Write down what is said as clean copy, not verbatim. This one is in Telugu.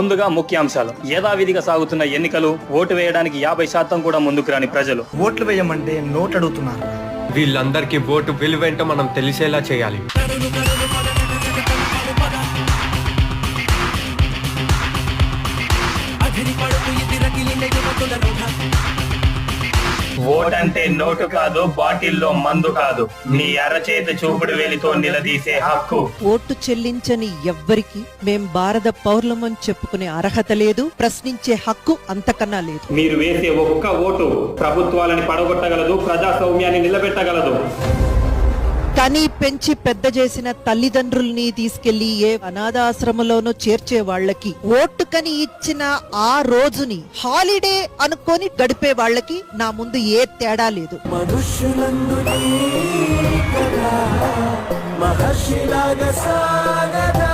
ముందుగా ముఖ్యాంశాలు. యథావిధిగా సాగుతున్న ఎన్నికలు. ఓటు వేయడానికి 50% కూడా ముందుకు రాని ప్రజలు. ఓట్లు వేయమంటే నోట్ అడుగుతున్నారు. వీళ్ళందరికీ ఓటు విలువేంటో మనం తెలిసేలా చేయాలి. ఓటంటే నోటు కాదు, బాటిల్లో మందు కాదు, నీ అరచేతి చూపుడు వేలితో నిలదీసే హక్కు. ఓటు చెల్లించని ఎవ్వరికి మేం భారత పౌరులమని చెప్పుకునే అర్హత లేదు, ప్రశ్నించే హక్కు అంతకన్నా లేదు. మీరు వేసే ఒక్క ఓటు ప్రభుత్వాలని పడగొట్టగలదు, ప్రజాస్వామ్యాన్ని నిలబెట్టగలదు. కానీ పెంచి పెద్ద చేసిన తల్లిదండ్రుల్ని తీసుకెళ్లి ఏ అనాథాశ్రమంలోనూ చేర్చే వాళ్ళకి, ఓటుకని ఇచ్చిన ఆ రోజుని హాలిడే అనుకొని గడిపే వాళ్ళకి నా ముందు ఏ తేడా లేదు. మహర్షిలాగా సాగదా